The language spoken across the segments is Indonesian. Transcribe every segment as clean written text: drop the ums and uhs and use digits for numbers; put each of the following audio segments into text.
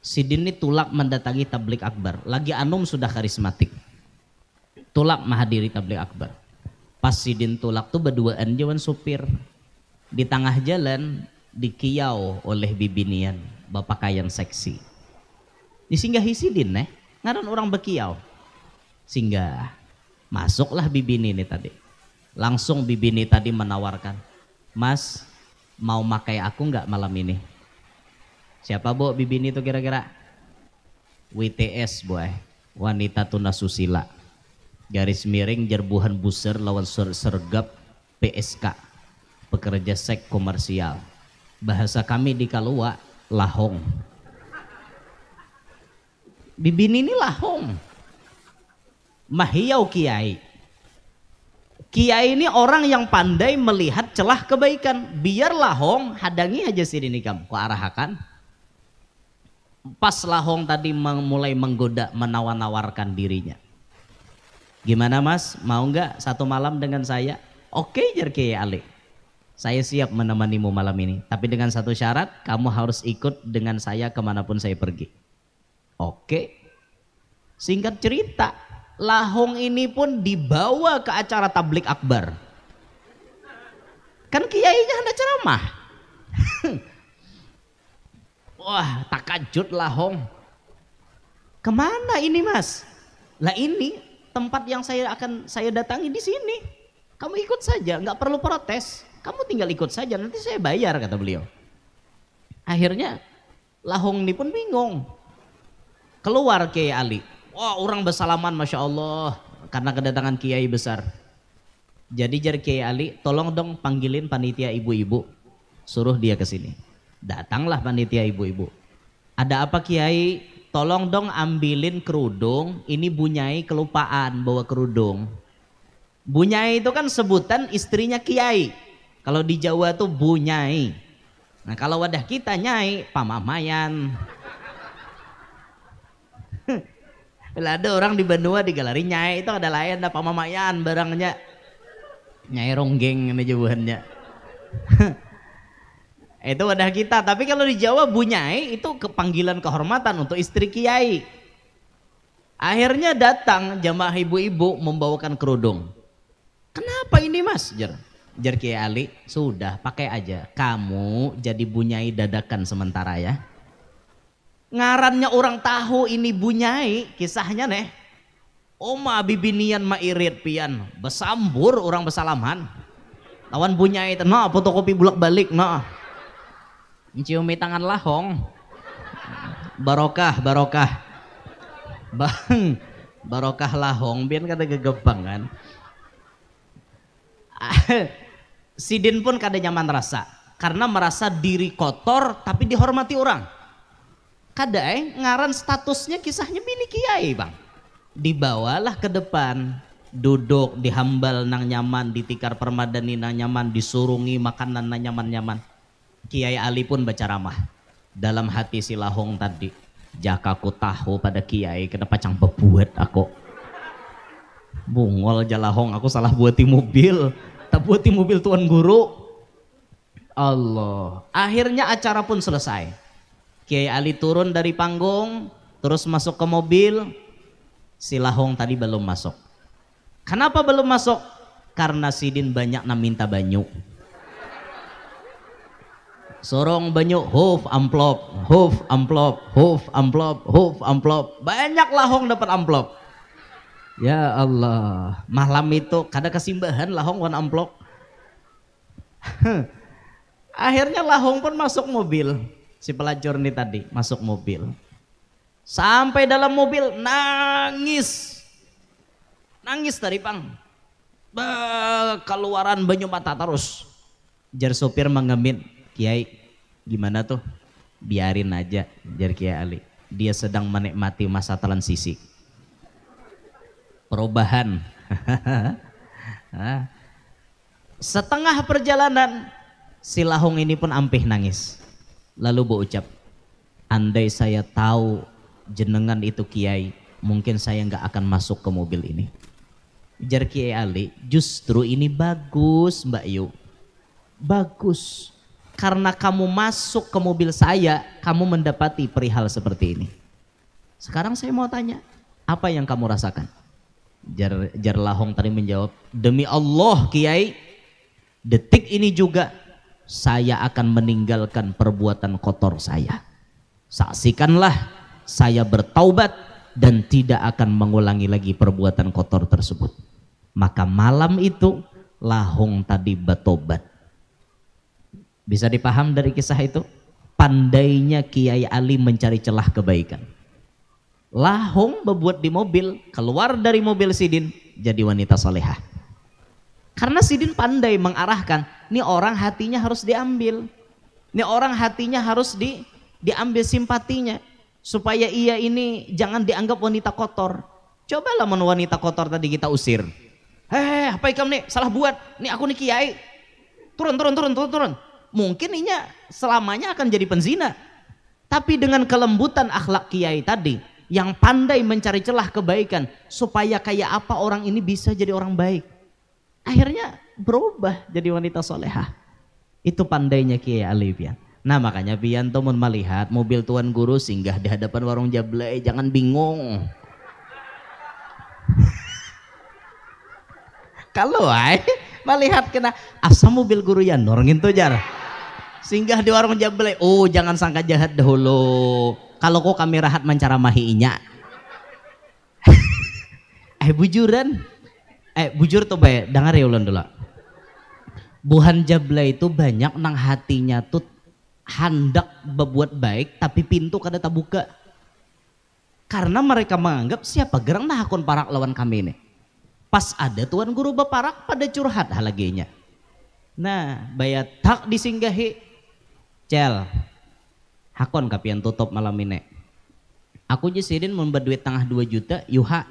Sidin ini tulak mendatangi tablik akbar. Lagi anum sudah karismatik. Tulak menghadiri tablik akbar. Pas Sidin tulak tuh berduaan jawan supir. Di tengah jalan dikiau oleh bibinian bapakaian seksi. Disinggahi Sidin ngaran orang bekiau. Singgah. Masuklah bibini ini tadi. Langsung bibini tadi menawarkan, "Mas, mau makai aku nggak malam ini?" Siapa bu bibini itu kira-kira? WTS boy, wanita tunasusila. Garis miring jerbuhan buser lawan sergap PSK, pekerja seks komersial. Bahasa kami di Kalua, lahong. Bibini ini lahong. Mahiyau kiai. Kiai ini orang yang pandai melihat celah kebaikan. Biar lahong hadangi aja Sidin kamu. Ku arahakan. Pas lahong tadi mulai menggoda, menawar-nawarkan dirinya. Gimana mas, mau nggak satu malam dengan saya? Oke jar Kiai Ali, saya siap menemanimu malam ini. Tapi dengan satu syarat, kamu harus ikut dengan saya kemanapun saya pergi. Oke. Singkat cerita, lahong ini pun dibawa ke acara tablik akbar. Kan kiainya hendak ceramah. Wah, takajud lahong. Kemana ini mas? Lah ini tempat yang saya datangi di sini. Kamu ikut saja, nggak perlu protes. Kamu tinggal ikut saja, nanti saya bayar, kata beliau. Akhirnya lahong ini pun bingung. Keluar Kiai Ali. Wah, orang bersalaman, masya Allah, karena kedatangan kiai besar. Jadi jar Kiai Ali, tolong dong panggilin panitia ibu-ibu, suruh dia ke sini. Datanglah panitia ibu-ibu. Ada apa Kiai? Tolong dong ambilin kerudung. Ini Bunyai kelupaan bawa kerudung. Bunyai itu kan sebutan istrinya Kiai. Kalau di Jawa tuh Bunyai. Nah kalau wadah kita Nyai, pamamayan. Bila ada orang di Bandung di galeri Nyai itu ada lain, ada pamamayan barangnya. Nyai ronggeng ini jawabannya. Itu wadah kita, tapi kalau di Jawa Bunyai itu kepanggilan kehormatan untuk istri kiai. Akhirnya datang jamaah ibu-ibu membawakan kerudung. Kenapa ini mas? Jar Kiai Ali, sudah pakai aja. Kamu jadi Bunyai dadakan sementara ya. Ngarannya orang tahu ini Bunyai, kisahnya nih. Oma bibinian ma irit pian, besambur orang besalaman. Lawan Bunyai itu, nah fotokopi bulak-balik, nah. Ciumi tangan lahong, barokah bang, barokah lahong biar kata gegepang kan. Sidin pun kada nyaman rasa karena merasa diri kotor tapi dihormati orang. Kada ngaran statusnya kisahnya bini kiai bang. Dibawalah ke depan, duduk dihambal nang nyaman, ditikar permadani nang nyaman, disurungi makanan nang nyaman-nyaman. Kiai Ali pun baca ramah. Dalam hati si lahong tadi, jaka aku tahu pada kiai kenapa cang bebuat aku. Bungol jalahong, aku salah buati mobil. Tak buati mobil tuan guru. Allah. Akhirnya acara pun selesai. Kiai Ali turun dari panggung, terus masuk ke mobil. Si lahong tadi belum masuk. Kenapa belum masuk? Karena Sidin banyak minta banyu. Sorong banyu, huf amplop, huf amplop, huf amplop, huf amplop. Banyak lahong dapat amplop. Ya Allah, malam itu kada kesimbahan lahong wan amplop. Akhirnya lahong pun masuk mobil. Si pelacur ini tadi masuk mobil. Sampai dalam mobil nangis. Nangis tadi pang. Keluaran banyu mata terus. Jar sopir mengemin. Kiai gimana tuh? Biarin aja, jar Kiai Ali. Dia sedang menikmati masa transisi. Perubahan. Setengah perjalanan si lahong ini pun ampih nangis. Lalu berucap, andai saya tahu jenengan itu Kiai, mungkin saya nggak akan masuk ke mobil ini. Jar Kiai Ali, justru ini bagus Mbak Yu. Bagus. karena kamu masuk ke mobil saya, kamu mendapati perihal seperti ini. Sekarang saya mau tanya, apa yang kamu rasakan? Jar Lahong tadi menjawab, demi Allah Kiai, detik ini juga saya akan meninggalkan perbuatan kotor saya. Saksikanlah saya bertaubat dan tidak akan mengulangi lagi perbuatan kotor tersebut. Maka malam itu Lahong tadi bertobat. Bisa dipaham dari kisah itu? Pandainya Kiai Ali mencari celah kebaikan. Lahong berbuat di mobil, keluar dari mobil Sidin jadi wanita solehah. Karena Sidin pandai mengarahkan, nih orang hatinya harus diambil, nih orang hatinya harus diambil simpatinya, supaya ia ini jangan dianggap wanita kotor. Cobalah wanita kotor tadi kita usir. Apa ikam nih salah buat, nih aku nih Kiai, turun. Mungkin inya selamanya akan jadi penzina. Tapi dengan kelembutan akhlak Kiai tadi, yang pandai mencari celah kebaikan, supaya kayak apa orang ini bisa jadi orang baik, akhirnya berubah jadi wanita solehah. Itu pandainya Kiai Ali pian. Nah makanya pian tuh melihat mobil Tuan Guru singgah di hadapan warung Jablay, jangan bingung. Kalau melihat kena asa mobil Guru ya norngin tuh jar. Singgah di warung Jablay, oh jangan sangka jahat dahulu. Kalau kok kami rahat mencaramahinya. Bujuran. Bujur tuh bae, dengar ya ulun dulu. Buhan Jablay itu banyak nang hatinya tuh hendak berbuat baik tapi pintu kada terbuka. Karena mereka menganggap siapa gerang nah akun parak lawan kami ini. Pas ada Tuan Guru beparak pada curhat halaginya. Nah, bayat tak disinggahi. Cel, hakon kapian tutup malam ini. Aku Sidin membuat duit tengah 2 juta, yuha.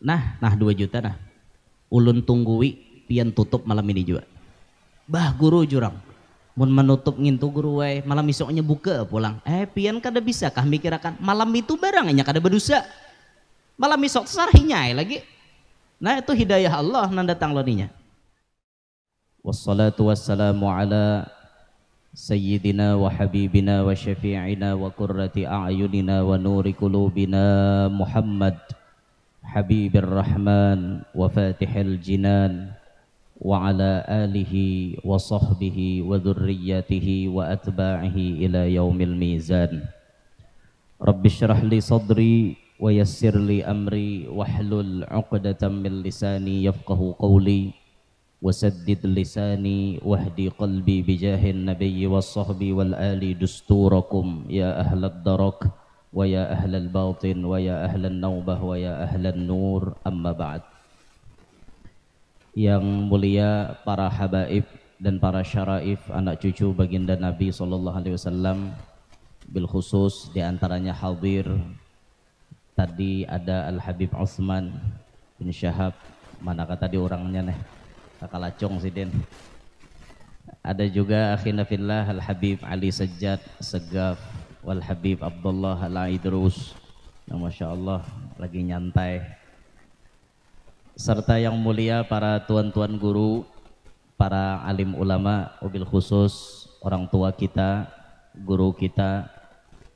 Nah 2 juta nah. Ulun tunggui pian tutup malam ini juga. Bah Guru jurang. Mun menutup ngintu Guru wae, malam isoknya buka pulang. Pian kada bisa kah mikirakan malam itu barangnya kada berdosa. Malam isok sarhinya lagi. Nah itu hidayah Allah nang datang loninya. Wassalatu wassalamu ala Sayyidina wa habibina wa syafi'ina wa qurrati a'yunina wa nuri qulubina Muhammad Habibir Rahman wa Fatihil Jinan wa ala alihi wa sahbihi wa dhurriyyatihi wa atba'ihi ila yaumil mizan. Rabbi syrah li sadri wa yassir li amri wahlul 'uqdatam min lisani yafqahu qawli wasaddid lisani wahdi qalbi bijahin nabiyyi wassahbi wal ali dusturakum ya ahlad darak wa ya ahlal batin wa ya ahlan naubah wa ya ahlan nur amma ba'd. Yang mulia para habaib dan para syaraif anak cucu baginda Nabi SAW, bil khusus diantaranya hadir tadi ada Al Habib Utsman bin Syahab, manakah tadi orangnya nih Kakalacong Sidin. Ada juga akhina fillah Al Habib Ali Sajjad Segaf wal Habib Abdullah Al Idrus. Nah, Masya Allah lagi nyantai. Serta yang mulia para tuan-tuan guru, para alim ulama, wabil khusus orang tua kita, guru kita,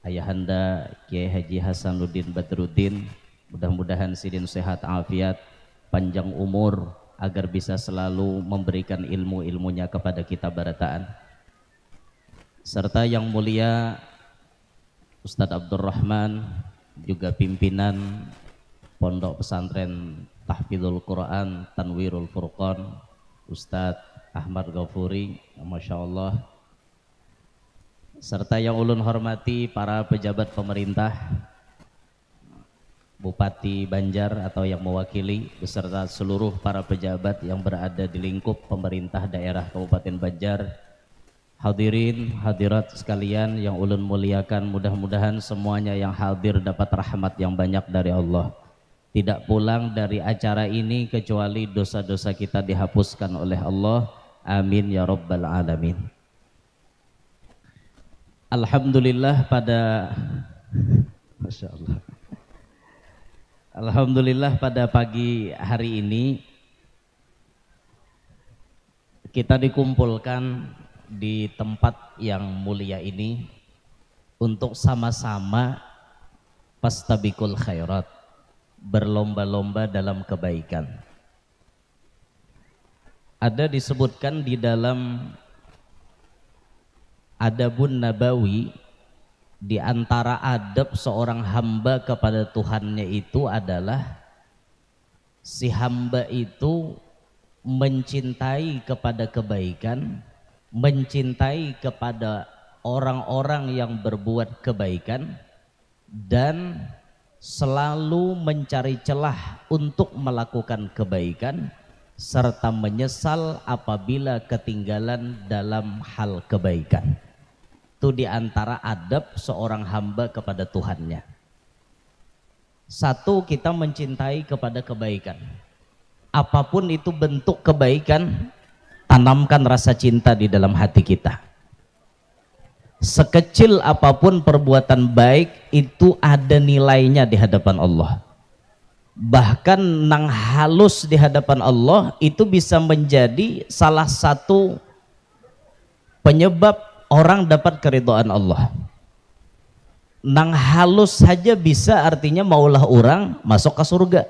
Ayahanda Kiai Haji Hasanuddin Badruddin. Mudah-mudahan Sidin sehat afiat, panjang umur, agar bisa selalu memberikan ilmu-ilmunya kepada kita barataan. Serta yang mulia Ustadz Abdurrahman, juga pimpinan Pondok Pesantren Tahfidzul Quran Tanwirul Furqan, Ustadz Ahmad Ghafuri, Masya Allah. Serta yang ulun hormati para pejabat pemerintah, Bupati Banjar atau yang mewakili, beserta seluruh para pejabat yang berada di lingkup pemerintah daerah Kabupaten Banjar. Hadirin hadirat sekalian yang ulun muliakan, mudah-mudahan semuanya yang hadir dapat rahmat yang banyak dari Allah. Tidak pulang dari acara ini kecuali dosa-dosa kita dihapuskan oleh Allah. Amin ya rabbal alamin. Alhamdulillah pada Masya Allah. Alhamdulillah pada pagi hari ini kita dikumpulkan di tempat yang mulia ini untuk sama-sama fastabikul khairat, berlomba-lomba dalam kebaikan. Ada disebutkan di dalam Adabun Nabawi, di antara adab seorang hamba kepada Tuhannya itu adalah si hamba itu mencintai kepada kebaikan, mencintai kepada orang-orang yang berbuat kebaikan, dan selalu mencari celah untuk melakukan kebaikan, serta menyesal apabila ketinggalan dalam hal kebaikan. Itu diantara adab seorang hamba kepada Tuhannya. Satu, kita mencintai kepada kebaikan. Apapun itu bentuk kebaikan, tanamkan rasa cinta di dalam hati kita. Sekecil apapun perbuatan baik itu ada nilainya di hadapan Allah. Bahkan nang halus di hadapan Allah itu bisa menjadi salah satu penyebab orang dapat keridhaan Allah. Nang halus saja bisa artinya maulah orang masuk ke surga.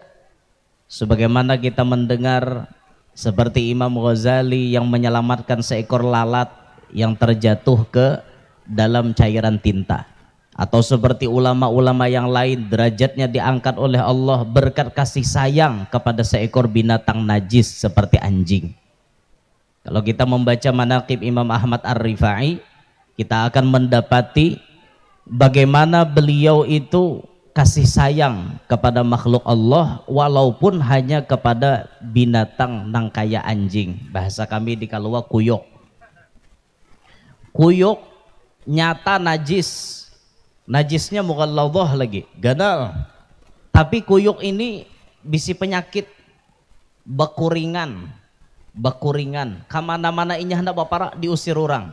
Sebagaimana kita mendengar seperti Imam Ghazali yang menyelamatkan seekor lalat yang terjatuh ke dalam cairan tinta. Atau seperti ulama-ulama yang lain derajatnya diangkat oleh Allah berkat kasih sayang kepada seekor binatang najis seperti anjing. Kalau kita membaca manaqib Imam Ahmad Ar-Rifai, kita akan mendapati bagaimana beliau itu kasih sayang kepada makhluk Allah walaupun hanya kepada binatang nang kaya anjing. Bahasa kami di Kalua kuyok. Kuyok nyata najis. Najisnya mughalladhah lagi, ganal. Tapi kuyuk ini bisi penyakit bakuringan. Kamana-mana inya hendak bapara diusir orang.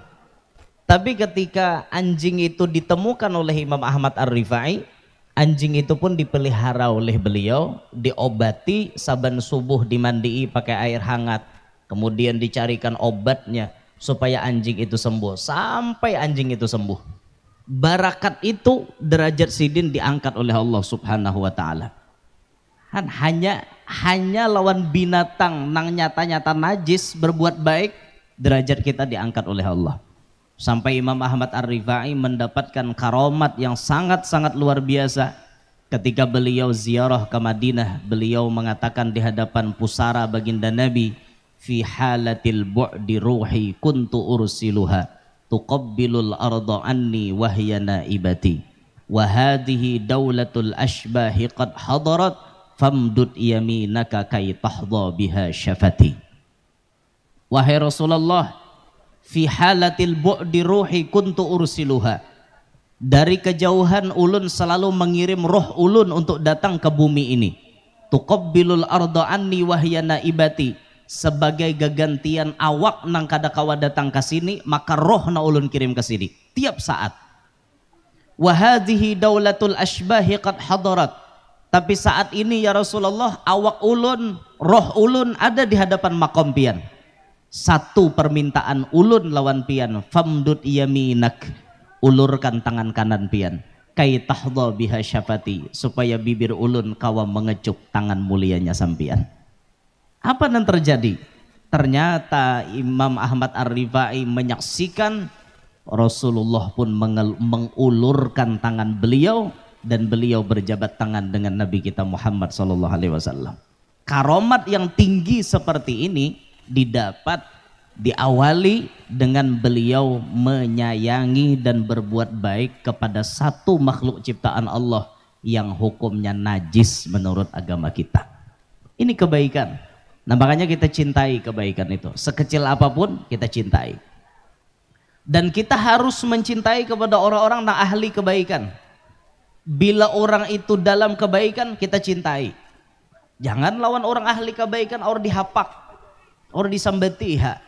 Tapi ketika anjing itu ditemukan oleh Imam Ahmad Ar-Rifai, anjing itu pun dipelihara oleh beliau, diobati saban subuh, dimandii pakai air hangat, kemudian dicarikan obatnya supaya anjing itu sembuh, sampai anjing itu sembuh. Barakat itu derajat sidin diangkat oleh Allah Subhanahu wa taala. Kan hanya lawan binatang nang nyata-nyata najis berbuat baik, derajat kita diangkat oleh Allah. Sampai Imam Ahmad Ar-Rifai mendapatkan karomat yang sangat-sangat luar biasa. Ketika beliau ziarah ke Madinah, beliau mengatakan di hadapan pusara baginda Nabi, fi halatil bu'di ruhi kuntu ursiluha tuqabbilul arda anni wahya naibati wa hadhihi daulatul ashbahi qad hadarat famdud yaminaka kay tahdha biha syafati. Wahai Rasulullah, fi halatil bu'di ruhi kuntu ursiluha, dari kejauhan ulun selalu mengirim roh ulun untuk datang ke bumi ini. Tuqabbilul arda anni wahya naibati, sebagai gagantian awak nang kada kawa datang ke sini, maka roh na ulun kirim ke sini tiap saat. Wa hadhihi daulatul ashbahi qad hadarat, tapi saat ini ya Rasulullah awak ulun, roh ulun ada di hadapan makom pian. Satu permintaan ulun lawan pian, famdud yaminak, ulurkan tangan kanan pian, kai tahdha biha syafati, supaya bibir ulun kawa mengecup tangan mulianya sampian. Apa yang terjadi? Ternyata Imam Ahmad Ar-Rifai menyaksikan Rasulullah pun mengulurkan tangan beliau dan beliau berjabat tangan dengan Nabi kita Muhammad SAW. Karomat yang tinggi seperti ini didapat diawali dengan beliau menyayangi dan berbuat baik kepada satu makhluk ciptaan Allah yang hukumnya najis menurut agama kita. Ini kebaikan. Nah makanya kita cintai kebaikan itu, sekecil apapun kita cintai. Dan kita harus mencintai kepada orang-orang yang ahli kebaikan. Bila orang itu dalam kebaikan kita cintai. Jangan lawan orang ahli kebaikan, orang dihapak, orang disambati ha.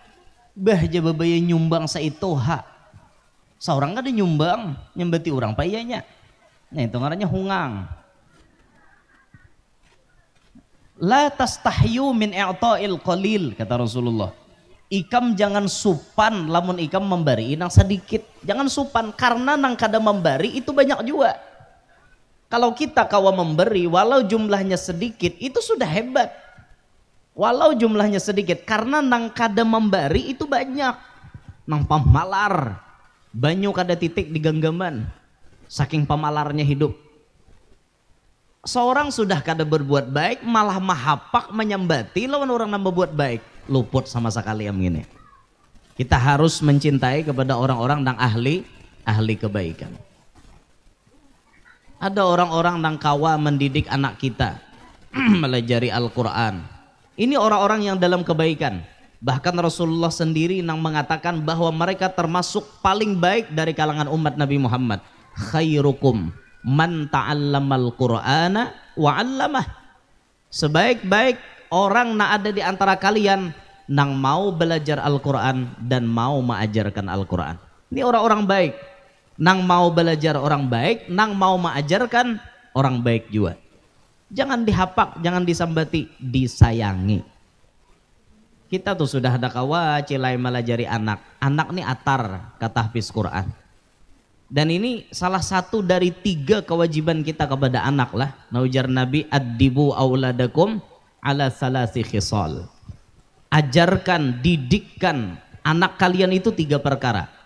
Bah jababaya nyumbang saito ha. Seorang kan nyumbang, nyambati orang payanya. Nah itu ngarannya hungang. La tastahyu min i'ta'il qalil, kata Rasulullah. Ikam jangan supan lamun ikam memberi nang sedikit. Jangan supan karena nang kada memberi itu banyak juga. Kalau kita kawa memberi walau jumlahnya sedikit itu sudah hebat. Walau jumlahnya sedikit karena nang kada memberi itu banyak. Nang pamalar banyu kada titik di genggaman. Saking pamalarnya hidup. Seorang sudah kada berbuat baik malah mahapak menyambati lawan orang yang berbuat baik. Luput sama sekali yang ini. Kita harus mencintai kepada orang-orang yang ahli kebaikan. Ada orang-orang yang kawa mendidik anak kita melajari Al-Quran. Ini orang-orang yang dalam kebaikan. Bahkan Rasulullah sendiri yang mengatakan bahwa mereka termasuk paling baik dari kalangan umat Nabi Muhammad. Khairukum man ta'allamal Qur'ana wa 'allamah. Sebaik-baik orang yang ada di antara kalian nang mau belajar Al-Quran dan mau mengajarkan Al-Quran. Ini orang-orang baik. Nang mau belajar orang baik, nang mau mengajarkan orang baik juga. Jangan dihapak, jangan disambati, disayangi. Kita tuh sudah ada kawa cilai melajari anak. Anak nih atar kata hafiz Quran. Dan ini salah satu dari 3 kewajiban kita kepada anak lah. Naujar Nabi addibu auladakum ala salasi khisal. Ajarkan, didikkan anak kalian itu 3 perkara.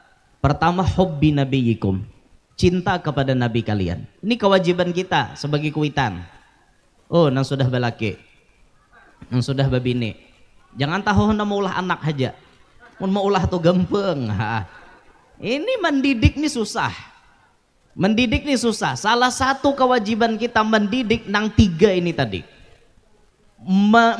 Pertama, hubbi nabiyikum, cinta kepada nabi kalian. Ini kewajiban kita sebagai kuitan. Oh, nang sudah balaki, nang sudah babini. Jangan tahu hendak mau ulah anak aja. Mau ulah tuh gampang. Ini mendidik nih susah. Mendidik nih susah. Salah satu kewajiban kita mendidik nang 3 ini tadi.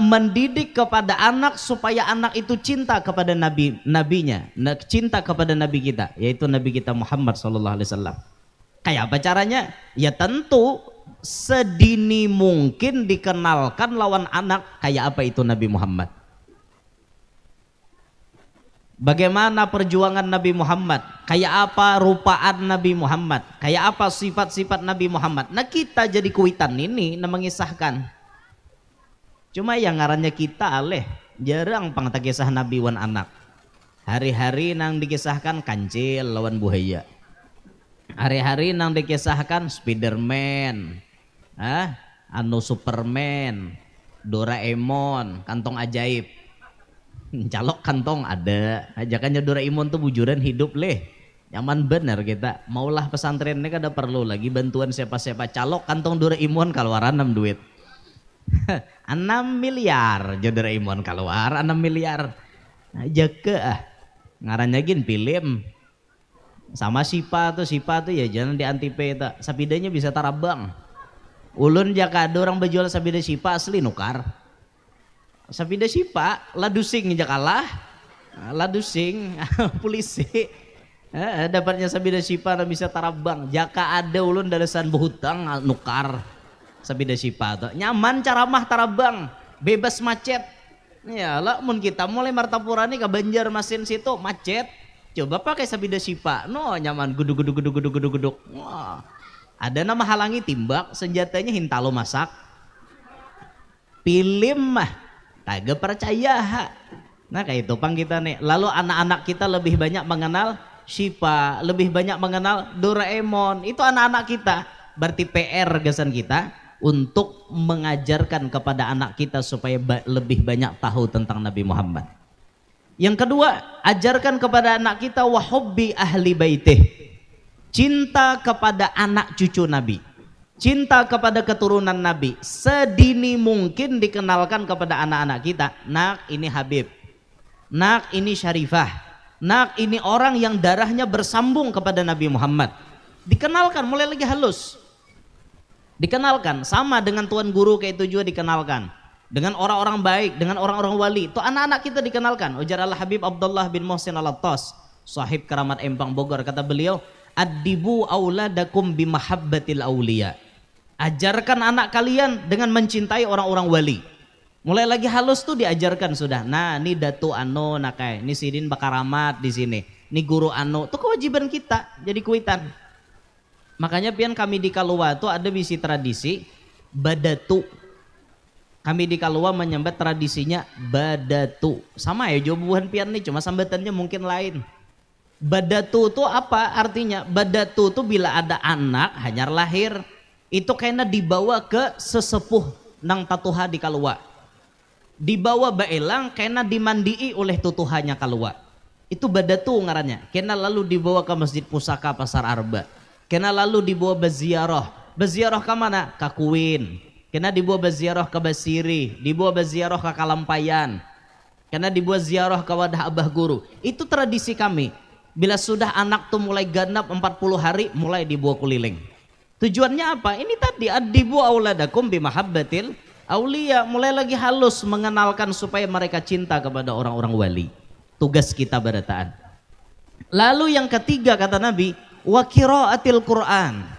Mendidik kepada anak supaya anak itu cinta kepada nabinya, cinta kepada nabi kita, yaitu nabi kita Muhammad SAW. Kayak apa caranya? Ya tentu sedini mungkin dikenalkan lawan anak kayak apa itu Nabi Muhammad. Bagaimana perjuangan Nabi Muhammad, kayak apa rupaan Nabi Muhammad, kayak apa sifat-sifat Nabi Muhammad. Nah kita jadi kuitan ini mengisahkan. Cuma yang ngarannya kita aleh jarang pang kisah Nabi wan anak. Hari-hari nang dikisahkan kancil lawan buaya. Hari-hari nang dikisahkan Spiderman, anu Superman, Doraemon, kantong ajaib. Calok kantong ada. Ajakannya Doraemon tuh bujuran hidup leh. Nyaman bener kita. Maulah pesantrennya kada perlu lagi bantuan siapa-siapa. Calok kantong Doraemon keluaran 6 duit. 6 miliar Doraemon keluar 6 miliar aja ke ngarannya gin film sama Sipa tuh ya jangan di antipe tak sapidanya bisa tarabang ulun jaka ada orang berjual sapida Sipa asli nukar sapida Sipa ladusing aja kalah ladusing polisi dapatnya sabida Sipa bisa tarabang jaka ada ulun dalasan berhutang nukar sabida Sipa tuh nyaman caramah tarabang bebas macet ya lah mun kita mulai Martapurani ke Banjarmasin situ macet coba pakai sabida Sipa no nyaman guduk wah ada nama halangi timbak senjatanya hintalo masak film mah kagak percaya nah kayak itu pang kita nih lalu anak-anak kita lebih banyak mengenal Sipa lebih banyak mengenal Doraemon itu anak-anak kita berarti PR gasan kita untuk mengajarkan kepada anak kita supaya lebih banyak tahu tentang Nabi Muhammad. Yang kedua, ajarkan kepada anak kita wahubbi ahli baitih. Cinta kepada anak cucu Nabi. Cinta kepada keturunan Nabi. Sedini mungkin dikenalkan kepada anak-anak kita. Nak ini Habib. Nak ini Syarifah. Nak ini orang yang darahnya bersambung kepada Nabi Muhammad. Dikenalkan mulai lagi halus. Dikenalkan sama dengan tuan guru kayak itu juga dikenalkan dengan orang-orang baik dengan orang-orang wali itu anak-anak kita dikenalkan. Ujar Al Habib Abdullah bin Muhsin Al-Attas sahib keramat Empang Bogor kata beliau addibu auladakum bimahabbatil auliya ajarkan anak kalian dengan mencintai orang-orang wali mulai lagi halus tuh diajarkan sudah nah ini datu anu nakai ini sidin bakaramat di sini ini guru anu itu kewajiban kita jadi kuitan. Makanya pian kami di Kalua itu ada bisi tradisi badatu. Kami di Kalua menyambat tradisinya badatu. Sama ya jawaban pian nih, cuma sambatannya mungkin lain. Badatu itu apa artinya? Badatu itu bila ada anak hanyar lahir, itu kena dibawa ke sesepuh nang tatuha di Kalua. Dibawa baelang kena dimandii oleh tutuhannya Kalua. Itu badatu ngarannya. Kena lalu dibawa ke Masjid Pusaka Pasar Arba. Kena lalu dibawa berziarah. Berziarah ke mana? Ke Kuin. Kena dibawa berziarah ke Basiri, dibawa berziarah ke Kalampayan, kena dibawa ziarah ke Wadah Abah Guru. Itu tradisi kami. Bila sudah anak tuh mulai genap 40 hari, mulai dibawa keliling. Tujuannya apa? Ini tadi adibu auladakum bimahabbatil aulia, mulai lagi halus mengenalkan supaya mereka cinta kepada orang-orang wali. Tugas kita berataan. Lalu yang ketiga kata Nabi, wa qiraatil Quran.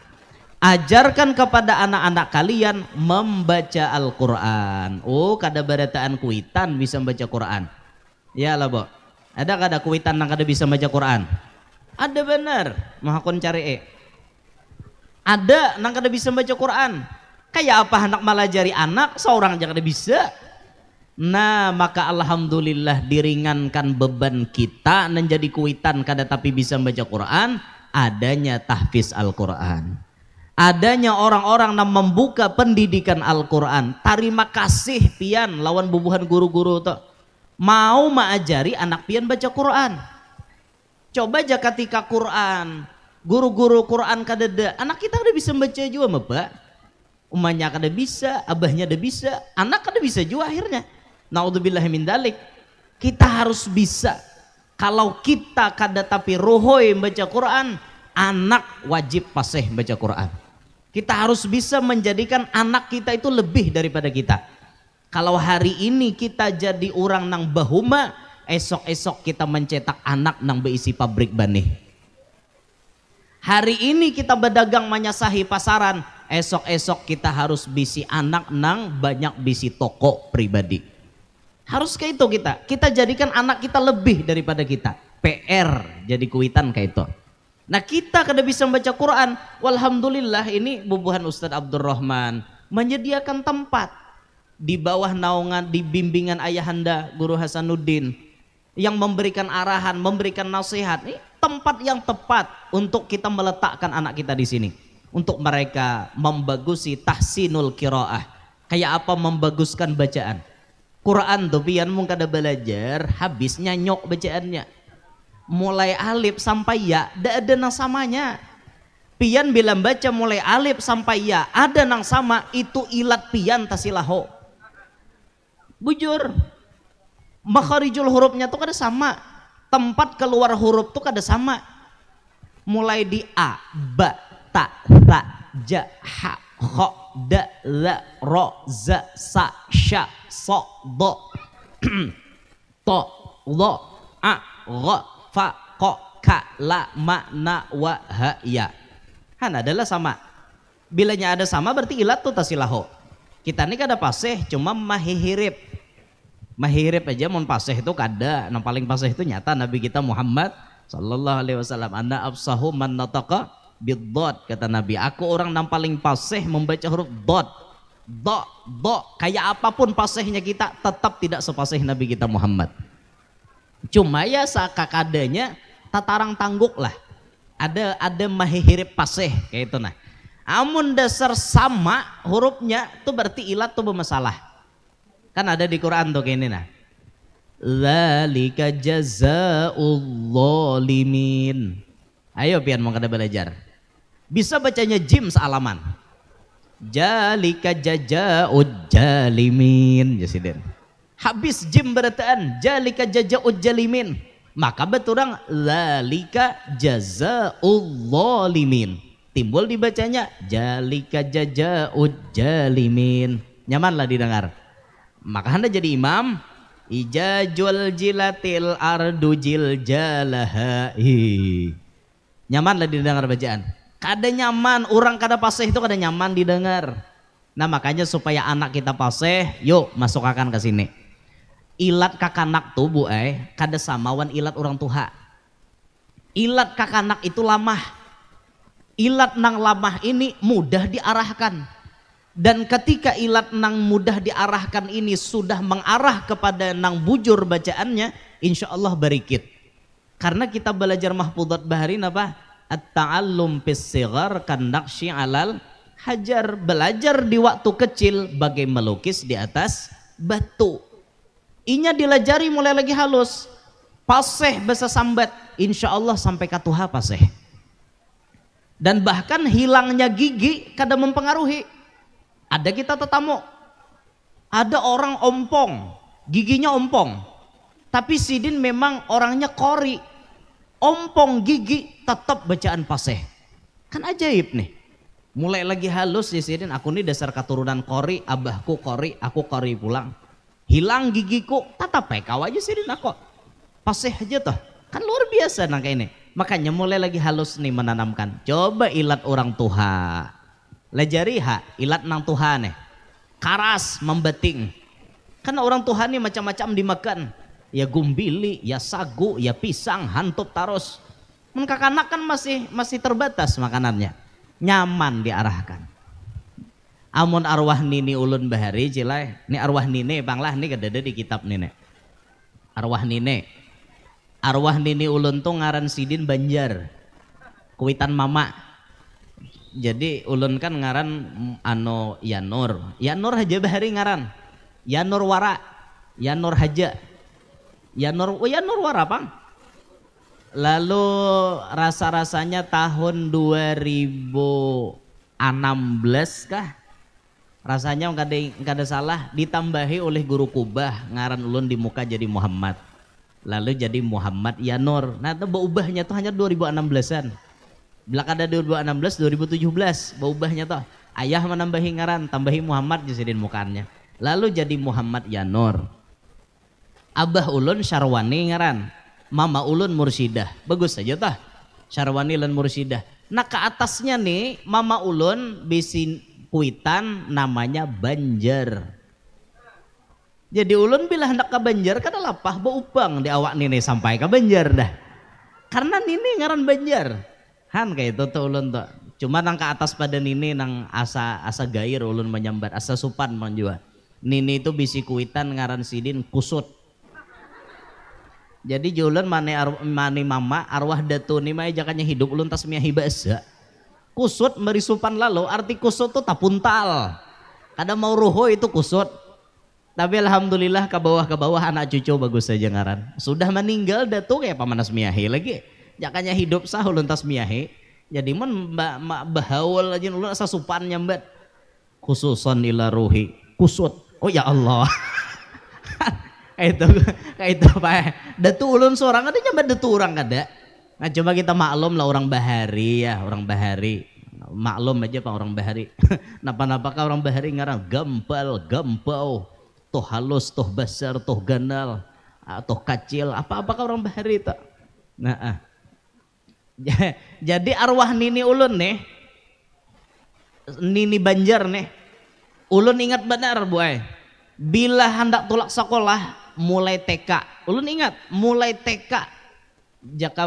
Ajarkan kepada anak-anak kalian membaca Al-Quran. Oh, kada barataan kuitan bisa membaca Quran. Ya lah, Bo. Ada kada kuitan yang kada bisa membaca Quran? Ada benar. Mahakon cari Ada yang kada bisa membaca Quran. Kayak apa anak malajari anak seorang aja kada bisa. Nah, maka alhamdulillah diringankan beban kita menjadi kuitan kada tapi bisa membaca Quran, adanya tahfiz Al-Quran. Adanya orang-orang yang membuka pendidikan Al-Quran. Terima kasih pian lawan bubuhan guru-guru tuh mau mengajari anak pian baca Quran. Coba aja ketika Quran, guru-guru Quran kadada, anak kita kada bisa baca juga Bapak. Umanya kada bisa, abahnya kada bisa, anak kada bisa juga akhirnya. Naudzubillahi min dalik. Kita harus bisa. Kalau kita kada tapi rohoi baca Quran, anak wajib pasih baca Quran. Kita harus bisa menjadikan anak kita itu lebih daripada kita. Kalau hari ini kita jadi orang nang bahuma, esok-esok kita mencetak anak nang beisi pabrik banih. Hari ini kita berdagang menyasahi pasaran, esok-esok kita harus bisi anak nang banyak bisi toko pribadi. Harus kayak itu kita jadikan anak kita lebih daripada kita. PR jadi kuitan kayak itu. Nah kita kada bisa membaca Quran, walhamdulillah ini bubuhan Ustadz Abdurrahman menyediakan tempat di bawah naungan, di bimbingan ayahanda Guru Hasanuddin yang memberikan arahan, memberikan nasihat. Ini tempat yang tepat untuk kita meletakkan anak kita di sini, untuk mereka membagusi tahsinul qiraah. Kayak apa membaguskan bacaan Quran tuh pian mung kada belajar habis nyanyok bacaannya. Mulai alif sampai ya ada nang samanya. Pian bila baca mulai alif sampai ya ada nang sama, itu ilat pian tasilaho. Bujur. Makharijul hurufnya tuh kada sama. Tempat keluar huruf tuh kada sama. Mulai di a, ba, ta, tha, ja, ha, kha, da, la, ro, za, sa, sya, so, do, to, lo, a, gha, fa, ko, ka, la, ma, na, wa, ha, ya. Han adalah sama. Bilanya ada sama berarti ilat tuh tasilaho. Kita ini kada paseh cuma mahihirip. Mahihirip aja mon paseh itu kada. Yang paling paseh itu nyata Nabi kita Muhammad sallallahu alaihi wasallam. Ana afsahu man nataqa bid-dad, kata Nabi. Aku orang yang paling paseh membaca huruf dad. Do, kayak apapun pasehnya kita tetap tidak sepaseh Nabi kita Muhammad. Cuma ya sakakadanya tatarang tangguk lah. Ada mahihirip paseh kayak itu nah. Amun dasar sama hurufnya tuh berarti ilat tuh bermasalah. Kan ada di Quran tuh kayak ini nah. Dzalika jazaa'ul zalimin. Ayo pian mau kada belajar. Bisa bacanya jim sealaman. Jalika jazaa'ud jalimin jasiden. Habis jim berataan jalika jazaa'ud jalimin. Maka beturang zalika jazaa'ul zalimin. Timbul dibacanya jalika jazaa'ud jalimin. Nyamanlah didengar. Maka Anda jadi imam, ijajul jilatil ardu jiljalahi. Nyamanlah didengar bacaan. Kada nyaman, orang kada paseh itu kada nyaman didengar. Nah makanya supaya anak kita paseh, yuk masuk akan ke sini. Ilat kakanak tuh bu kada samawan ilat orang tua. Ilat kakanak itu lamah. Ilat nang lamah ini mudah diarahkan. Dan ketika ilat nang mudah diarahkan ini sudah mengarah kepada nang bujur bacaannya, insya Allah barikit. Karena kita belajar mahfudzat baharin apa? At-ta'allum fis sighar kan naqsyi 'alal hajar. Belajar di waktu kecil bagai melukis di atas batu. Inya dilajari mulai lagi halus. Paseh bahasa sambat, insya Allah sampai katuha paseh. Dan bahkan hilangnya gigi kada mempengaruhi. Ada kita tetamu, ada orang ompong, giginya ompong, tapi sidin memang orangnya kori, ompong gigi tetap bacaan paseh. Kan ajaib nih. Mulai lagi halus ya sidin, aku nih dasar keturunan kori, abahku kori, aku kori pulang. Hilang gigiku, tetap pekau aja sidin aku. Paseh aja toh, kan luar biasa nangka ini. Makanya mulai lagi halus nih menanamkan. Coba ilat orang tua. Lajari ilat nang Tuhan karas membeting. Karena orang Tuhan ini macam-macam dimakan. Ya gumbili, ya sagu, ya pisang, hantup tarus. Kakak-anak kan masih terbatas makanannya. Nyaman diarahkan. Amun arwah nini ulun bahari cilai. Ini arwah nini banglah ini kedede di kitab nini. Arwah nini. Arwah nini ulun tuh ngaran sidin Banjar. Kuitan mama. Jadi ulun kan ngaran Yanur. Yanur Haja bahari ngaran. Yanur Wara. Yanur Haja. Yanur Wara pang. Lalu rasa-rasanya tahun 2016 kah? Rasanya enggak ada salah ditambahi oleh guru kubah ngaran ulun di muka jadi Muhammad. Lalu jadi Muhammad Yanur. Nah itu berubahnya tuh hanya 2016-an. Belak ada 2016, 2017 berubahnya toh. Ayah menambahi ngaran, tambahi Muhammad jasidin mukanya. Lalu jadi Muhammad Yanur. Abah ulun Syarwani ngaran, mama ulun Mursidah. Bagus saja toh. Syarwani lan Mursidah. Nah ke atasnya nih mama ulun bisin kuitan namanya Banjar. Jadi ulun bila hendak ke Banjar kada lapah beupang di awak nini sampai ke Banjar dah. Karena nini ngaran Banjar. Han kayak itu tuh ulun tuh. Cuma nang ke atas pada nini nang asa gair ulun menyambat, asa supan menjua. Nini itu bisi kuitan ngaran sidin kusut. Jadi julen mani mama arwah datu ni mah jakannya hidup ulun tasmiahi bahasa. Kusut merisupan lalu arti kusut tuh tapuntal. Kadang mau ruho itu kusut. Tapi alhamdulillah ke bawah anak cucu bagus saja ngaran. Sudah meninggal datu kayak pamanas miahi lagi. Jakannya hidup sah ulun tasmiahi. Jadi mun bahaul aja ulun asa supan nyambat. Khususon ila ruhi kusut. Oh ya Allah. kayak itu Pak. Datu ulun seorang ada nyambat datu orang kada. Nah coba kita maklum lah orang bahari ya, orang bahari. Maklum aja Pak orang bahari. Napa-napa kah orang bahari ngarang gampal, gampau. Toh halus, toh besar, toh ganal, toh kecil. Apa-apakah orang bahari itu? Nah, jadi arwah nini ulun nih, nini Banjar nih, ulun ingat benar buai. Bila hendak tulak sekolah mulai TK, ulun ingat mulai TK, jaka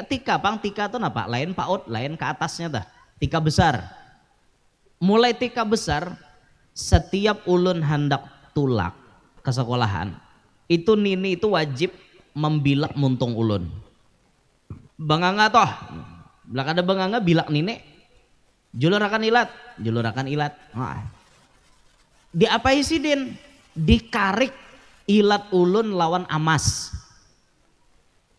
tika pang tika tuh apa? Lain PAUD, lain ke atasnya dah, tika besar. Mulai tika besar, setiap ulun hendak tulak ke sekolahan, itu nini itu wajib membilak muntung ulun. Banganga toh, belak ada banganga bilak nini, julurakan ilat. Nah. Diapai sidin? Dikarik ilat ulun lawan amas.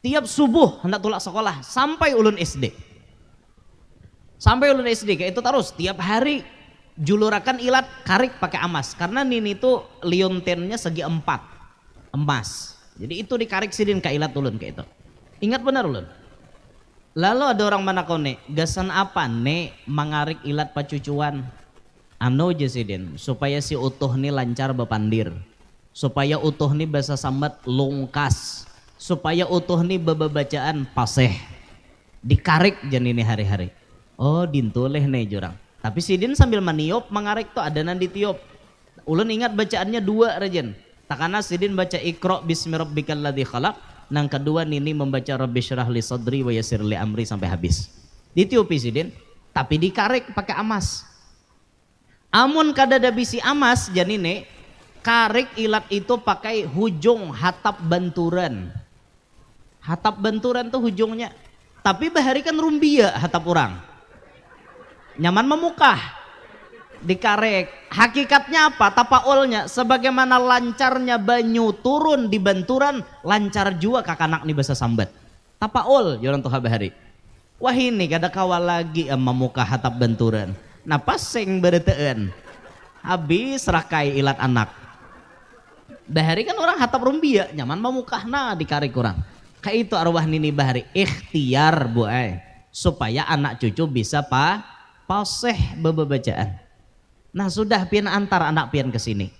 Tiap subuh hendak tulak sekolah sampai ulun SD. Kayak itu terus tiap hari julurakan ilat karik pakai amas karena nini itu liontennya segi 4 emas. Jadi itu dikarik sidin ke ilat ulun kayak itu. Ingat benar ulun. Lalu ada orang mana kau nih, gasan apa nih mengarik ilat pacucuan? Anu jasidin supaya si utuh nih lancar bepandir, supaya utuh nih bahasa sambat lungkas, supaya utuh nih bacaan paseh, dikarik janini hari-hari. Oh dintuleh nih jurang. Tapi sidin sambil meniup mengarik tuh adanan ditiup. Ulun ingat bacaannya 2 rejen. Takana sidin baca Iqra bismi rabbikal ladzi khalaq. Nang kedua nini membaca Rabbi syrah li sadri wa yassir li amri sampai habis. Ditiupi sidin, tapi dikarik pakai amas. Amun kadada bisi amas janine karek ilat itu pakai hujung hatap benturan. Hatap benturan tuh hujungnya. Tapi bahari kan rumbia hatap orang. Nyaman memukah. Dikarek. Hakikatnya apa? Tapaulnya sebagaimana lancarnya banyu turun di benturan, lancar juga kakanak nih bahasa sambat. Tapaul orang tuh bahari. Wah ini kada kawal lagi memukah hatap benturan. Nah paseng bereteen. Habis rakai ilat anak. Bahari kan orang hatap rumbia, nyaman memukah nah dikarik kurang. Kayak itu arwah nini bahari ikhtiar bu supaya anak cucu bisa paseh bacaan. Nah sudah pian antar anak pian ke sini.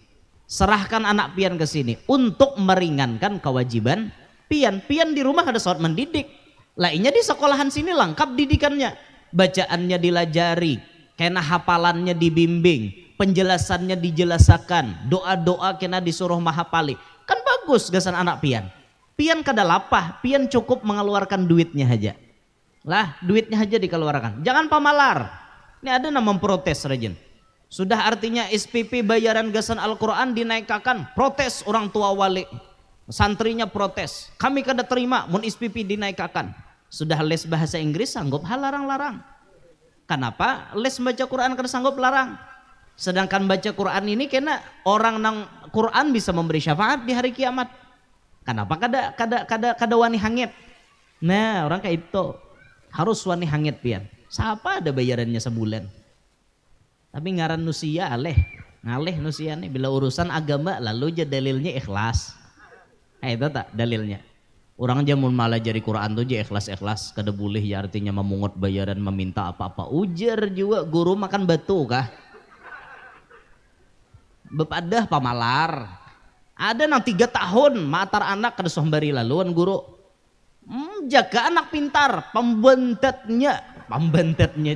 Serahkan anak pian ke sini untuk meringankan kewajiban pian. Pian di rumah ada sholat mendidik. Lainnya di sekolahan sini lengkap didikannya. Bacaannya dilajari, kena hafalannya dibimbing, penjelasannya dijelaskan, doa-doa kena disuruh mahapali. Kan bagus gasan anak pian. Pian kada lapah, pian cukup mengeluarkan duitnya aja. Lah, duitnya aja dikeluarkan. Jangan pamalar. Ini ada nama memprotes rajin. Sudah artinya SPP bayaran gasan Al-Quran dinaikkan, protes orang tua wali. Santrinya protes. Kami kada terima mun SPP dinaikkan. Sudah les bahasa Inggris sanggup hal larang-larang. Kenapa? Les baca Quran kada sanggup larang. Sedangkan baca Quran ini kena orang nang Quran bisa memberi syafaat di hari kiamat. Kenapa kada wani hangit? Nah orang kayak itu harus wani hangit pian. Siapa ada bayarannya sebulan? Tapi ngaran nusia ngaleh nusia nih bila urusan agama lalu aja dalilnya ikhlas. Itu tak dalilnya. Orang jamun malah jari Quran tuh aja ikhlas kada boleh ya artinya memungut bayaran meminta apa-apa. Ujar juga guru makan batu kah? Bepadah pamalar. Ada nang 3 tahun matar anak kada sombari laluan guru. Jaga anak pintar, pembuntetnya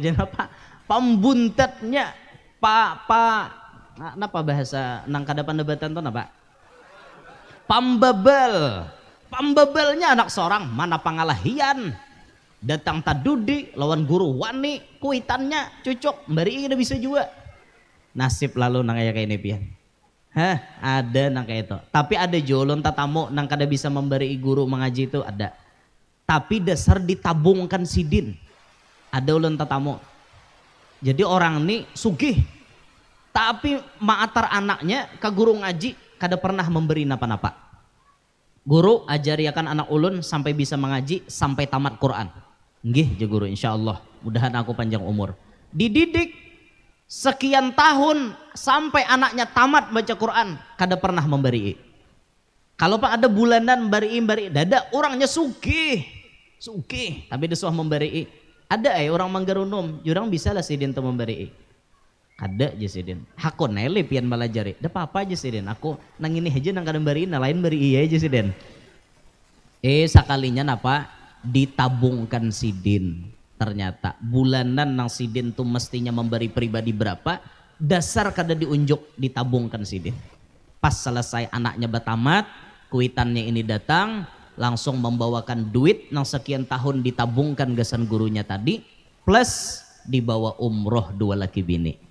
jangan apa? Pembuntetnya apa bahasa nang kada pandebatan tuh apa? Pambabelnya anak seorang mana pangalahian. Datang tadudi lawan guru wani kuitannya cucuk bari udah bisa juga. Nasib lalu nang kayak ini pian. Ada nang kayak itu. Tapi ada jolon tatamu nang kada bisa memberi guru mengaji itu ada. Tapi dasar ditabungkan sidin. Ada ulun tatamu. Jadi orang ini sugih. Tapi maatar anaknya ke guru ngaji kada pernah memberi napa-napa. Guru ajariakan anak ulun sampai bisa mengaji sampai tamat Quran. Nggih je guru insyaallah. Mudahan aku panjang umur. Dididik sekian tahun sampai anaknya tamat baca Quran kada pernah memberi. Kalau pak ada bulanan bari dada orangnya sugih tapi disuah memberi. Ada orang manggarunum jurang bisa lah sidin tu memberi. Kada aja sidin. Hakon nele pian balajari. Da apa aja sidin. Aku nang ini aja nang kada beri lain beri iya aja sidin. Sakalinya napa ditabungkan sidin. Ternyata bulanan nang sidin tuh mestinya memberi pribadi berapa, dasar kada diunjuk ditabungkan sidin. Pas selesai anaknya batamat, kuitannya ini datang, langsung membawakan duit nang sekian tahun ditabungkan gasan gurunya tadi, plus dibawa umroh 2 laki bini.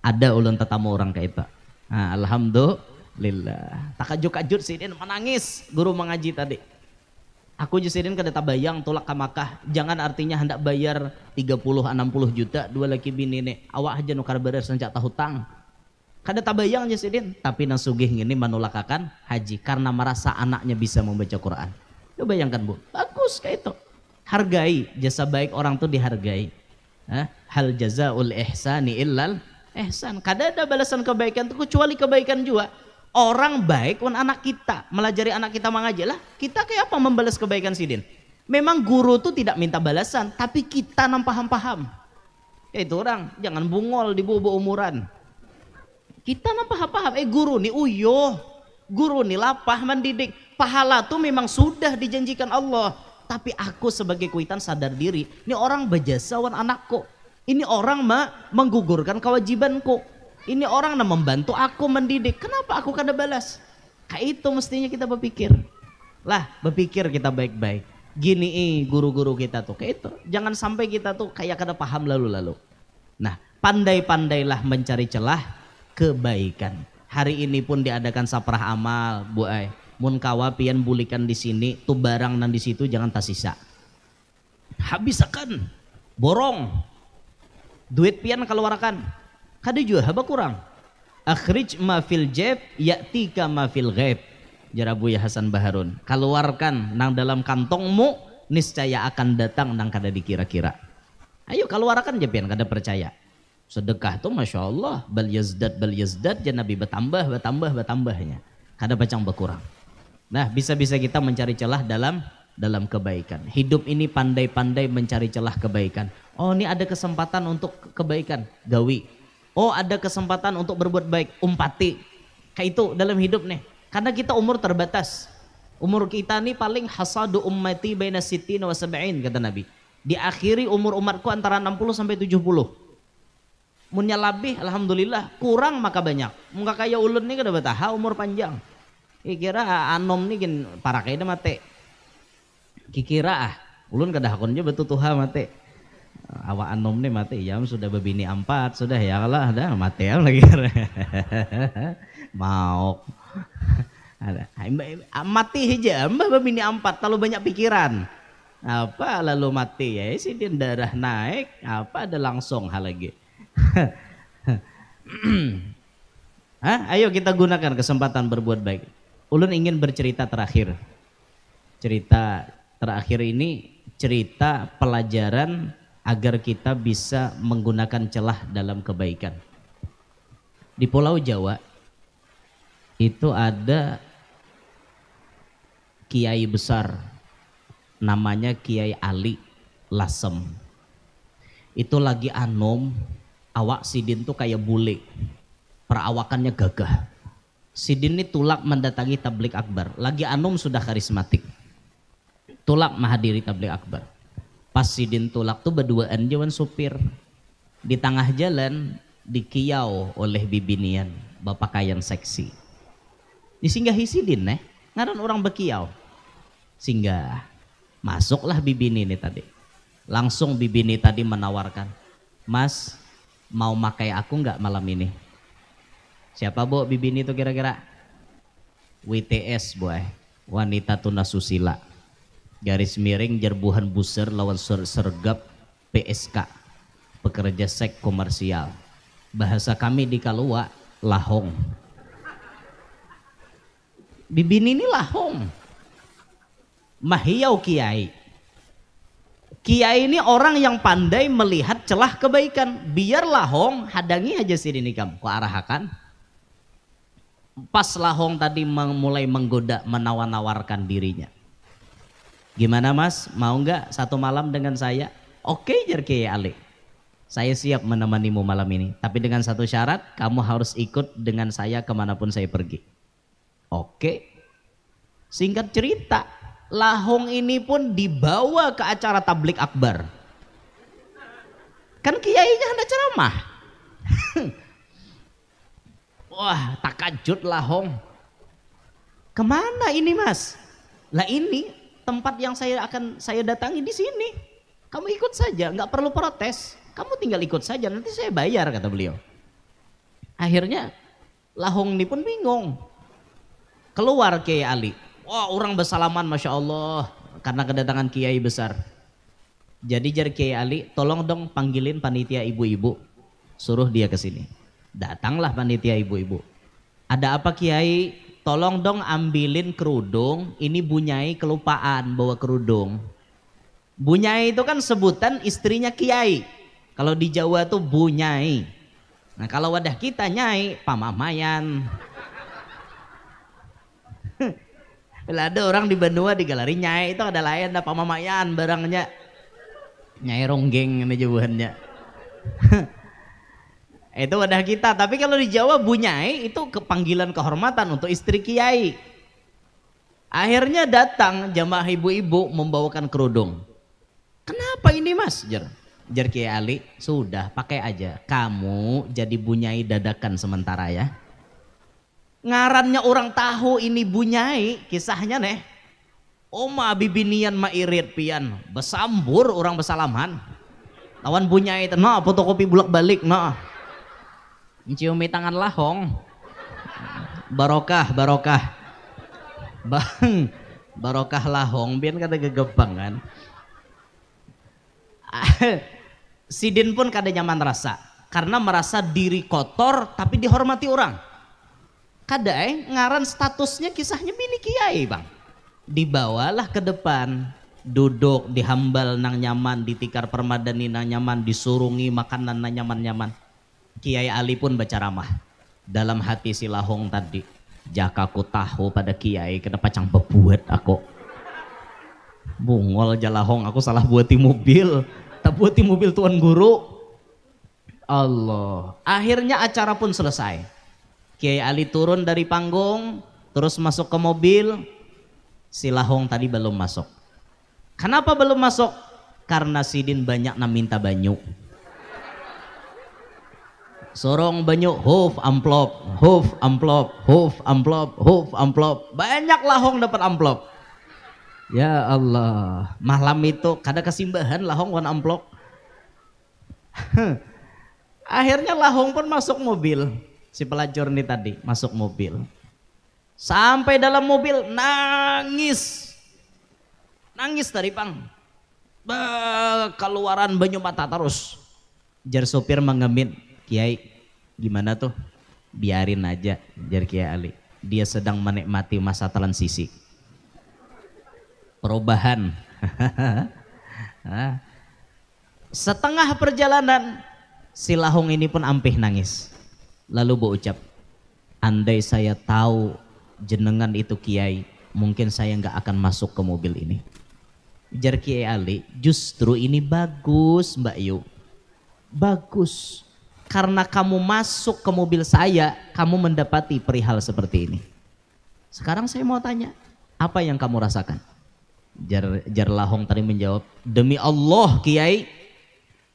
Ada ulun tetamu orang kayak itu. Nah, alhamdulillah. Takajut-kajut sidin menangis guru mengaji tadi. Aku jusidin kada tabayang tolak ke Makkah. Jangan artinya hendak bayar 30-60 juta 2 laki bini nih. Awak aja nukar beres senjata hutang. Kada tabayang jusidin. Tapi nang sugih ini menolakakan haji karena merasa anaknya bisa membaca Quran. Coba bayangkan bu, bagus kayak itu. Hargai jasa baik orang tuh dihargai. Hal jazaul ihsani illal ihsan. Kada ada balasan kebaikan tuh kecuali kebaikan juga. Orang baik wan anak kita melajari anak kita mengaji lah, kita kayak apa membalas kebaikan sidin? Memang guru tuh tidak minta balasan, tapi kita nam paham-paham. Itu orang jangan bungol di bawah umuran. Kita nam paham-paham. Guru nih guru nih lapah mendidik. Pahala tuh memang sudah dijanjikan Allah. Tapi aku sebagai kuitan sadar diri, ini orang berjasa wan anakku. Ini orang menggugurkan kewajibanku. Ini orang yang membantu aku mendidik. Kenapa aku kada balas? Kayak itu mestinya kita berpikir. Berpikir kita baik-baik. Gini guru-guru kita tuh kayak itu. Jangan sampai kita tuh kayak kada paham lalu-lalu. Nah, Pandai-pandailah mencari celah kebaikan. Hari ini pun diadakan saprah amal, Bu Ai. Mun kawa pian bulikan di sini, tuh barang nan di situ jangan tasisa. Habisakan, borong. Duit pian keluarkan. Kada juga haba kurang. Akhrij ma fil jeb ya'tika ma fil ghaib. Jara Buya Hasan Baharun. Keluarkan nang dalam kantongmu, niscaya akan datang nang kada dikira-kira. Ayo keluarkan je pian kada percaya. Sedekah tuh Masya Allah bal yazdad ya Nabi bertambahnya. Kada bacang berkurang. Nah bisa-bisa kita mencari celah dalam kebaikan. Hidup ini pandai-pandai mencari celah kebaikan. Oh ini ada kesempatan untuk kebaikan, gawi. Oh ada kesempatan untuk berbuat baik, umpati. Kayak itu dalam hidup nih. Karena kita umur terbatas. Umur kita nih paling hasadu ummati baina sittina wa sab'in kata Nabi. Diakhiri umur umatku antara 60 sampai 70. Munya lebih alhamdulillah, kurang maka banyak. Muka kaya ulun nih kada betaha umur panjang. Kira anom nih gin para kaya mate. Kikira ulun kada hakon je betutuha mate. Awak anom nih mate jam sudah bebini 4 sudah ya kalah ada mate am lagi. Mau. Ada. Mati aja mbah bebini 4 terlalu banyak pikiran. Apa lalu mati ya si darah naik apa ada langsung hal lagi. Ayo kita gunakan kesempatan berbuat baik. Ulun ingin bercerita terakhir. Cerita terakhir ini cerita pelajaran agar kita bisa menggunakan celah dalam kebaikan. Di Pulau Jawa itu ada kiai besar namanya Kiai Ali Lasem. Itu lagi anom. Awak Sidin tuh kayak bule, perawakannya gagah. Sidin ini tulak mendatangi tablik akbar. Lagi anum sudah karismatik. Tulak menghadiri tablik akbar. Pas Sidin tulak tuh berduaan jawan supir. Di tengah jalan dikiau oleh bibinian bapakaian seksi. Disinggahi Sidin ngaran orang bekiau. Singgah. Masuklah bibini ini tadi. Langsung bibini tadi menawarkan, "Mas, mau makai aku nggak malam ini?" Siapa Bu bibini itu kira-kira? WTS boy, wanita tunasusila. Garis miring jerbuhan buser lawan sergap PSK, pekerja seks komersial. Bahasa kami di Kalua, lahong. Bibini ini lahong. Mahiyau kiai. Kiai ini orang yang pandai melihat celah kebaikan. Biar lahong hadangi aja sini nih kamu. Ku arahakan. Pas lahong tadi mulai menggoda menawar-nawarkan dirinya. Gimana Mas? Mau nggak satu malam dengan saya? Oke jar Kiai Ali. Saya siap menemanimu malam ini. Tapi dengan satu syarat, kamu harus ikut dengan saya kemanapun saya pergi. Oke. Singkat cerita, lahong ini pun dibawa ke acara tablik akbar. Kan kiainya hendak ceramah. Wah, takajut lahong. Kemana ini Mas? Lah ini tempat yang saya datangi di sini. Kamu ikut saja, nggak perlu protes. Kamu tinggal ikut saja, nanti saya bayar kata beliau. Akhirnya lahong ini pun bingung. Keluar Kiai Ali. Wah orang bersalaman Masya Allah karena kedatangan kiai besar. Jadi jar Kiai Ali, tolong dong panggilin panitia ibu-ibu, suruh dia ke sini. Datanglah panitia ibu-ibu. Ada apa Kiai? Tolong dong ambilin kerudung. Ini Bunyai kelupaan bawa kerudung. Bunyai itu kan sebutan istrinya Kiai. Kalau di Jawa tuh Bunyai. Nah kalau wadah kita Nyai, pamamayan. Bila ada orang di Bandung di galeri Nyai itu ada lain, ada pamamayan barangnya. Nyai ronggeng ini jawabannya. Itu wadah kita. Tapi kalau di Jawa Bunyai itu kepanggilan kehormatan untuk istri Kiai. Akhirnya datang jamaah ibu-ibu membawakan kerudung. Kenapa ini Mas? Jar Kiai Ali, sudah pakai aja. Kamu jadi Bunyai dadakan sementara ya. Ngarannya orang tahu ini Bunyai, kisahnya nih. Oma bibinian ma irit pian, besambur orang besalaman. lawan punya itu no fotokopi bulak balik no ciumi tangan lahong barokah bang barokah lahong biar kata gegepang kan. Sidin pun kada nyaman rasa karena merasa diri kotor tapi dihormati orang. Kada ngaran statusnya kisahnya bini kiai bang. Dibawalah ke depan, duduk dihambal nang nyaman, ditikar permadani nang nyaman, disurungi makanan nang nyaman-nyaman. Kiai Ali pun baca ramah. Dalam hati si lahong tadi, jaka aku tahu pada kiai kenapa cang bebuat aku. Bungol jalahong aku salah buati mobil, tak buati mobil tuan guru. Allah. Akhirnya acara pun selesai. Kiai Ali turun dari panggung, terus masuk ke mobil. Si lahong tadi belum masuk. Kenapa belum masuk? Karena Sidin banyak nam minta banyu. Sorong banyu, huf amplop, huf amplop, huf amplop, huf amplop. Banyak lahong dapat amplop. Ya Allah, malam itu kada kesimbahan lahong wan amplop. Akhirnya lahong pun masuk mobil. Si pelacur ini tadi masuk mobil. Sampai dalam mobil nangis. Nangis tadi pang. Keluaran banyu mata terus. Jar sopir mengemin, Kiai gimana tuh? Biarin aja, jar Kiai Ali. Dia sedang menikmati masa transisi. Perubahan. Setengah perjalanan si lahong ini pun ampih nangis. Lalu berucap, andai saya tahu jenengan itu kiai, mungkin saya nggak akan masuk ke mobil ini. Jar Kiai Ali, justru ini bagus Mbak Yu, bagus. Karena kamu masuk ke mobil saya, kamu mendapati perihal seperti ini. Sekarang saya mau tanya, apa yang kamu rasakan? Jar lahong tadi menjawab, demi Allah Kiai,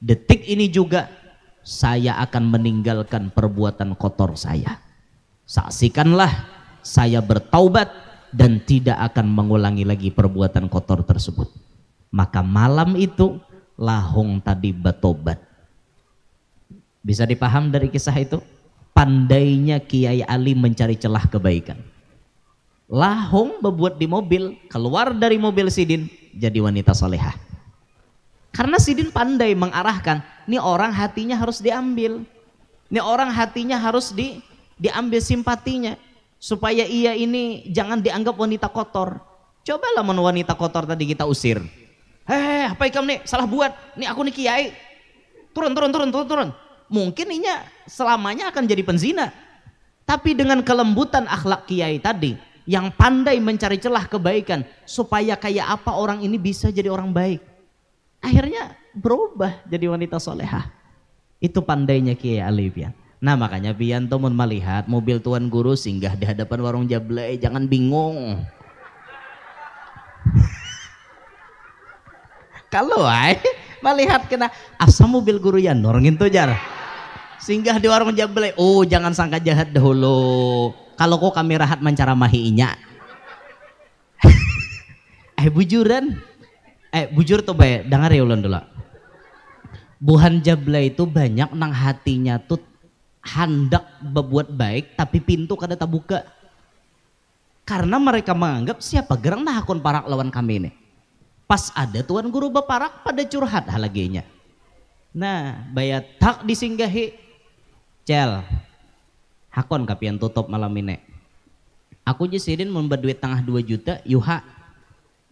detik ini juga saya akan meninggalkan perbuatan kotor saya. Saksikanlah saya bertaubat dan tidak akan mengulangi lagi perbuatan kotor tersebut. Maka malam itu lahong tadi bertobat. Bisa dipaham dari kisah itu? Pandainya Kiai Ali mencari celah kebaikan. Lahong berbuat di mobil, keluar dari mobil Sidin jadi wanita solehah. Karena Sidin pandai mengarahkan, nih orang hatinya harus diambil, nih orang hatinya harus diambil simpatinya, supaya ia ini jangan dianggap wanita kotor. Cobalah wanita kotor tadi kita usir. Apa ikam nih salah buat, nih aku nih kiai, turun. Mungkin inya selamanya akan jadi penzina. Tapi dengan kelembutan akhlak kiai tadi, yang pandai mencari celah kebaikan, supaya kayak apa orang ini bisa jadi orang baik, akhirnya berubah jadi wanita solehah. Itu pandainya Kiai Ali pian. Nah makanya pian temun melihat mobil tuan guru singgah di hadapan warung Jablay, jangan bingung. Kalau melihat kena asa mobil guru ya norngin tuh jar. Singgah di warung Jablay, oh jangan sangka jahat dahulu. Kalau kok kami rahat mencaramahinya. Bujuran. Bujur tuh bae, dengar ya ulun dulu. Buhan Jablay itu banyak nang hatinya tuh hendak berbuat baik tapi pintu kada terbuka. Karena mereka menganggap siapa gerang nah akun parak lawan kami ini. Pas ada tuan guru beparak pada curhat halaginya. Nah, bayat tak disinggahi. Cel. Hakon kapian tutup malam ini. Aku Sidin membuat duit tengah 2 juta, yuha.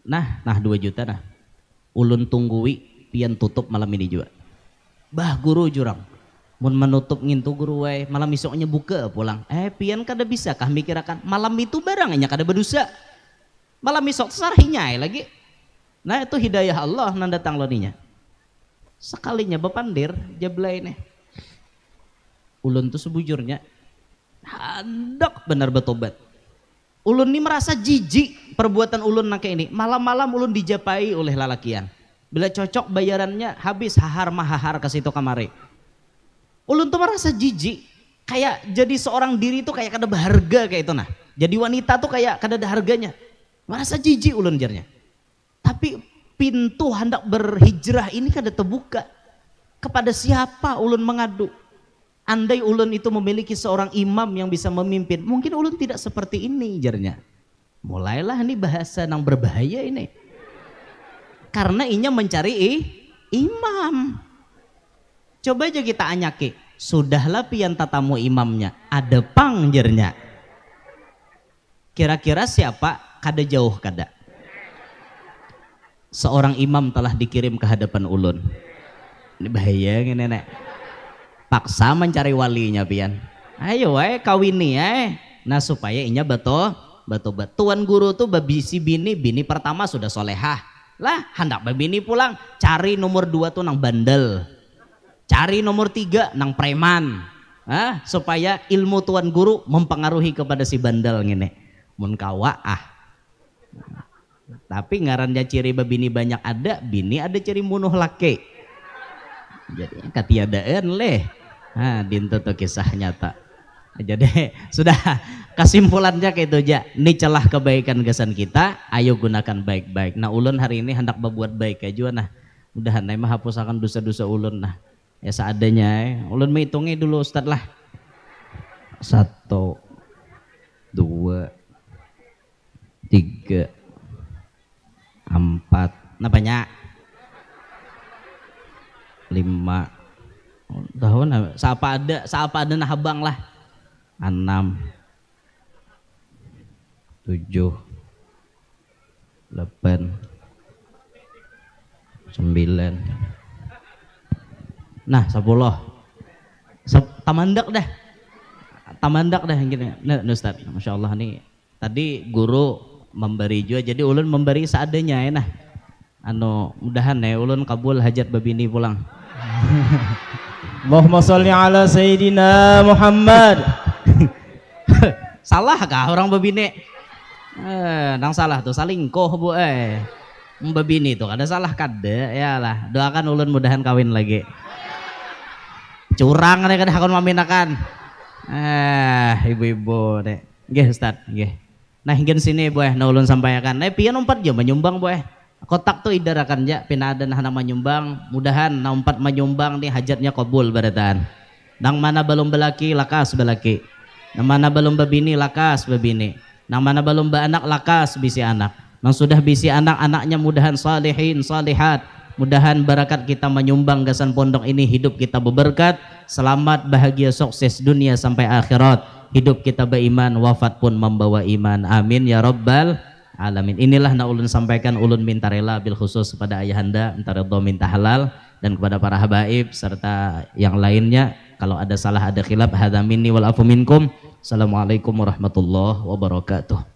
Nah 2 juta nah. Ulun tunggui pian tutup malam ini juga. Bah guru jurang. Mun menutup ngintu guru wae, malam isoknya buka pulang. Pian kada bisa kah mikirakan malam itu barangnya kada berdosa. Malam isok sarhinya lagi. Nah itu hidayah Allah nan datang loninya. Sekalinya bepandir Jablay nih. Ulun tuh sebujurnya hendak benar bertobat. Ulun ini merasa jijik perbuatan ulun nak ini. Malam-malam ulun dijapai oleh lalakian. Bila cocok bayarannya habis hahar mahahar ke situ kamari. Ulun tuh merasa jijik. Kayak jadi seorang diri tuh kayak kada berharga kayak itu nah. Jadi wanita tuh kayak kada ada harganya. Merasa jijik ulun jarnya. Tapi pintu hendak berhijrah ini kada terbuka. Kepada siapa ulun mengadu? Andai ulun itu memiliki seorang imam yang bisa memimpin, mungkin ulun tidak seperti ini jarnya. Mulailah nih bahasa yang berbahaya ini. Karena inya mencari imam. Coba aja kita anyaki, sudahlah pian tatamu imamnya, ada pang jarnya. Kira-kira siapa? Kada jauh kada. Seorang imam telah dikirim ke hadapan ulun. Ini bahaya ini nenek. Paksa mencari walinya pian. Ayo kawini Nah supaya inya betul. Tuan guru tuh babisi bini pertama sudah solehah. Lah hendak babini pulang. Cari nomor 2 tuh nang bandel. Cari nomor 3 nang preman. Supaya ilmu tuan guru mempengaruhi kepada si bandel ngene. Mun kawa Tapi ngarannya ciri babini banyak ada, bini ada ciri munuh laki. Jadi katiadaan leh. Dintu tuh kisah nyata. Jadi sudah kesimpulannya kayak itu aja. Ini celah kebaikan kesan kita, ayo gunakan baik-baik. Nah ulun hari ini hendak berbuat baik aja nah. Mudahan mah hapuskan dosa-dosa ulun nah. Ya seadanya ulun menghitungnya dulu Ustaz lah. 1 2 3 4. Nah banyak 5 tahun siapa ada nah habang lah 6 7 8 9 nah 10 tamandak dah gini. Nah Ustaz, Masya Allah nih tadi guru memberi juga jadi ulun memberi seadanya nah mudahan ulun kabul hajat babini pulang. Allahumma sholli ala Sayyidina Muhammad. Salah kah orang babini? Nang salah tuh salingkoh bu babini tuh ada salah kada ya lah. Doakan ulun mudahan kawin lagi. Curang nih kada hakon maminakan. Ibu-ibu deh. Nggih Ustaz, nggih. Nah hingga sini boy, nah ulun sampaikan. Pian 4 jam menyumbang boy. Kotak tuh idarakan ja pinadan hana menyumbang. Mudahan na 4 menyumbang nih hajatnya kabul barataan. Nang mana belum belaki lakas belaki. Nang mana belum babini lakas babini. Nang mana belum anak lakas bisi anak. Nang sudah bisi anak-anaknya mudahan salihin salihat. Mudahan barakat kita menyumbang gasan pondok ini hidup kita berberkat, selamat, bahagia, sukses dunia sampai akhirat. Hidup kita beriman, wafat pun membawa iman. Amin ya rabbal alamin. Inilah na ulun sampaikan, ulun minta rela bil khusus kepada ayahanda, minta redha minta halal, dan kepada para habaib serta yang lainnya. Kalau ada salah ada khilaf, hadza minni wal afu minkum. Assalamualaikum warahmatullahi wabarakatuh.